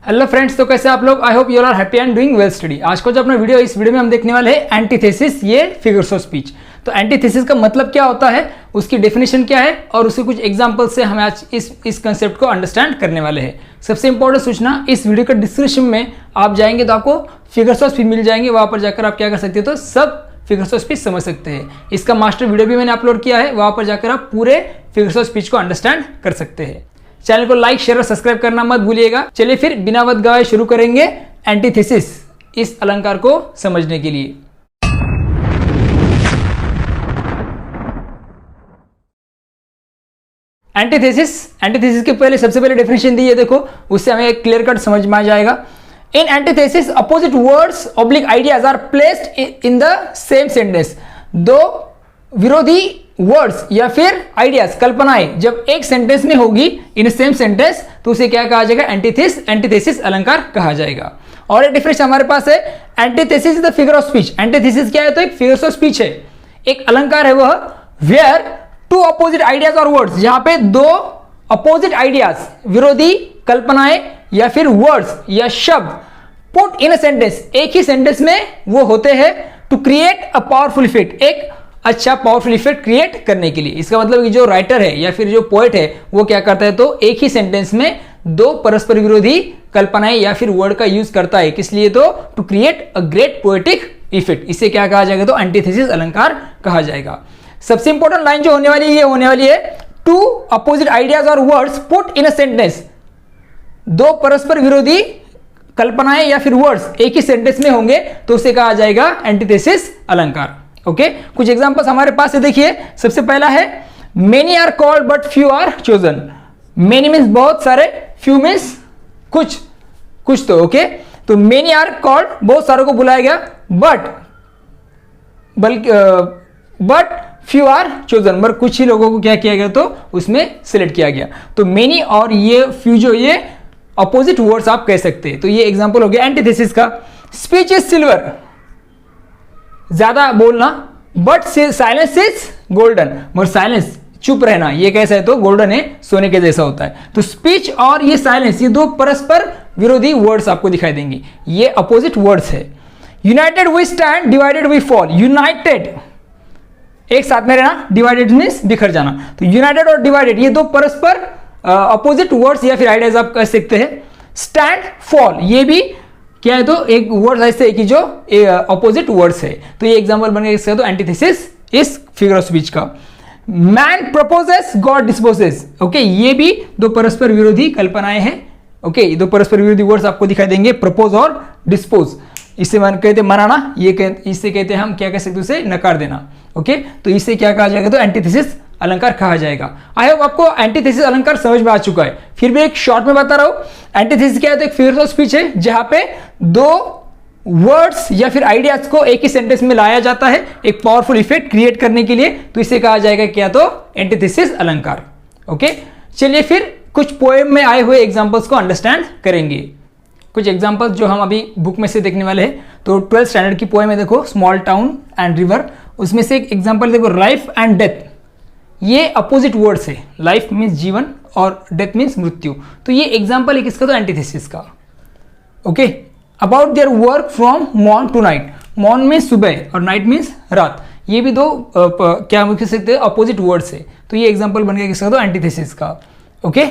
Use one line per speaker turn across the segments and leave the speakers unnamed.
Hello friends, तो कैसे आप लोग? I hope you are happy and doing well study. आज का जो अपना वीडियो, इस वीडियो में हम देखने वाले हैं एंटीथेसिस, ये फिगर्स ऑफ स्पीच। तो एंटीथेसिस का मतलब क्या होता है, उसकी डेफिनेशन क्या है और उसके कुछ एग्जांपल से हम आज इस कंसेप्ट को अंडरस्टैंड करने वाले हैं। सबसे इंपॉर्टेंट सूचना, इस वीडियो का डिस्क्रिप्शन में आप जाएंगे तो आपको फिगर्स ऑफ स्पीच मिल जाएंगे। वहाँ पर जाकर आप क्या कर सकते हो, तो सब फिगर्स ऑफ स्पीच समझ सकते हैं। इसका मास्टर वीडियो भी मैंने अपलोड किया है, वहाँ पर जाकर आप पूरे फिगर्स ऑफ स्पीच को अंडरस्टैंड कर सकते हैं। चैनल को लाइक, शेयर और सब्सक्राइब करना मत भूलिएगा। चलिए फिर बिना वक्त गवाए शुरू करेंगे एंटीथेसिस, इस अलंकार को समझने के लिए। एंटीथेसिस के पहले सबसे पहले डेफिनेशन दी है, देखो, उससे हमें एक क्लियर कट समझ में आ जाएगा। In antithesis opposite words oblique ideas are placed in the same sentence. दो विरोधी वर्ड्स या फिर आइडियाज, कल्पनाएं जब एक सेंटेंस में होगी इन सेम सेंटेंस, तो उसे क्या कहा जाएगा? एंटीथेसिस अलंकार कहा जाएगा। और एक डिफरेंस हमारे पास है, antithesis is the figure of speech. Antithesis क्या है? तो एक फिगर्स ऑफ स्पीच है, एक अलंकार है वह, वेयर टू अपोजिट आइडियाज और वर्ड्स, जहां पे दो अपोजिट आइडियाज, विरोधी कल्पनाएं या फिर वर्ड्स या शब्द, पुट इन अ सेंटेंस, एक ही सेंटेंस में वो होते हैं, to create a powerful effect, एक अच्छा पावरफुल इफेक्ट क्रिएट करने के लिए। इसका मतलब कि जो राइटर है या फिर जो पोएट है वो क्या करता है, तो एक ही सेंटेंस में दो परस्पर विरोधी कल्पनाएं या फिर वर्ड का यूज करता है, किस लिए? तो to create a great poetic effect. इसे क्या कहा जाएगा? तो एंटीथेसिस अलंकार कहा जाएगा। सबसे इंपॉर्टेंट लाइन जो होने वाली है, ये होने वाली है, टू अपोजिट आइडियाज और words put in a sentence. दो परस्पर विरोधी कल्पनाएं या फिर वर्ड्स एक ही सेंटेंस में होंगे तो उसे कहा जाएगा एंटीथेसिस अलंकार। ओके, कुछ एग्जांपल्स हमारे पास है, देखिए। सबसे पहला है, many are called but few are chosen. Many means बहुत सारे, फ्यू मीन्स कुछ तो। ओके, तो मेनी आर कॉल्ड, बहुत सारों को बुलाया गया, बट फ्यू आर चोजन, मगर कुछ ही लोगों को क्या किया गया, तो उसमें सिलेक्ट किया गया। तो मेनी और ये फ्यू जो ये अपोजिट वर्ड्स आप कह सकते हैं। तो ये एग्जांपल हो गया एंटीथेसिस का। स्पीच इज सिल्वर, ज्यादा बोलना, बट साइलेंस इज गोल्डन, मगर साइलेंस, चुप रहना, ये कैसा है? तो गोल्डन है, सोने के जैसा होता है। तो स्पीच और ये साइलेंस, ये दो परस्पर विरोधी वर्ड्स आपको दिखाई देंगे, ये अपोजिट वर्ड्स है। United we stand, divided we fall. United एक साथ में रहना, डिवाइडेड मीन्स बिखर जाना। तो यूनाइटेड और डिवाइडेड ये दो परस्पर अपोजिट वर्ड्स या फिर आइडियाज आप कह सकते हैं। स्टैंड, फॉल, ये भी क्या है? तो एक वर्ड ऐसे है कि जो अपोजिट वर्ड्स है। तो ये एग्जांपल बन गया इसका, तो एंटीथेसिस इस फिगर ऑफ स्पीच का। Man proposes, God disposes. Okay, ये भी दो परस्पर विरोधी कल्पनाएं हैं। ओके, दो परस्पर विरोधी वर्ड्स आपको दिखाई देंगे, प्रपोज और डिस्पोज। इससे कहते मनाना, इससे कहते हैं हम क्या कह सकते हैं, उसे नकार देना। ओके, तो इससे क्या कहा जाएगा? तो एंटीथेसिस अलंकार कहा जाएगा। आई होप आपको एंटीथेसिस अलंकार समझ में आ चुका है। फिर भी एक शॉर्ट में बता रहा हूं, एंटीथेसिस क्या है? तो एक फिगर ऑफ स्पीच है जहां पे दो वर्ड्स या फिर आइडियाज को एक ही सेंटेंस में लाया जाता है एक पावरफुल इफेक्ट क्रिएट करने के लिए, तो इसे कहा जाएगा क्या? तो एंटीथेसिस अलंकार। ओके, चलिए फिर कुछ पोएम में आए हुए एग्जांपल्स को अंडरस्टैंड करेंगे। कुछ एग्जांपल्स जो हम अभी बुक में से देखने वाले हैं। तो 12th स्टैंडर्ड की पोएम है, देखो, स्मॉल टाउन एंड रिवर। उसमें से एक एग्जांपल देखो, लाइफ एंड डेथ। ये अपोजिट वर्ड्स है, लाइफ मीन्स जीवन और डेथ मीन्स मृत्यु। तो ये एग्जांपल है किसका? तो एंटीथेसिस का। Okay, about their work from morn to night. Morn means सुबह और नाइट मीन्स रात। ये भी दो क्या कह सकते हैं? अपोजिट वर्ड्स है। तो ये एग्जांपल बन गया किसका? तो एंटीथेसिस का। Okay,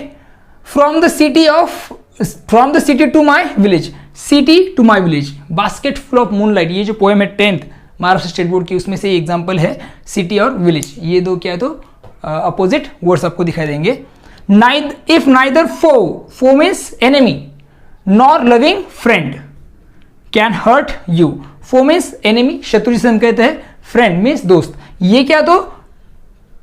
from the city to my village. City to my village, basket full of moonlight. ये जो पोएम है 10th महाराष्ट्र स्टेट बोर्ड की, उसमें से एग्जांपल है सिटी और विलेज। ये दो क्या है? तो अपोजिट वर्ड्स आपको दिखाई देंगे। If neither foe means enemy, nor loving friend can hurt you. Foe means enemy, शत्रु जिसे हम कहते हैं, फ्रेंड मीन्स दोस्त। ये क्या? तो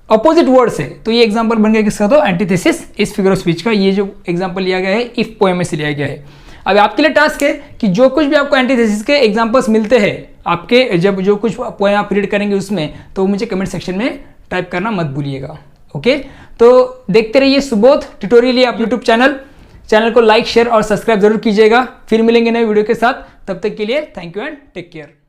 अपोजिट वर्ड्स है। तो ये एग्जांपल बन गया किसका? तो एंटीथेसिस इस फिगर ऑफ स्पीच का। ये जो एग्जांपल लिया गया है इफ पोएम में से लिया गया है। अब आपके लिए टास्क है कि जो कुछ भी आपको एंटीथेसिस के एग्जांपल्स मिलते हैं, आपके जब जो कुछ पोएम आप रीड करेंगे उसमें, तो मुझे कमेंट सेक्शन में टाइप करना मत भूलिएगा। ओके, तो देखते रहिए सुबोध ट्यूटोरियल आप यूट्यूब चैनल को लाइक, शेयर और सब्सक्राइब जरूर कीजिएगा। फिर मिलेंगे नए वीडियो के साथ, तब तक के लिए thank you and take care.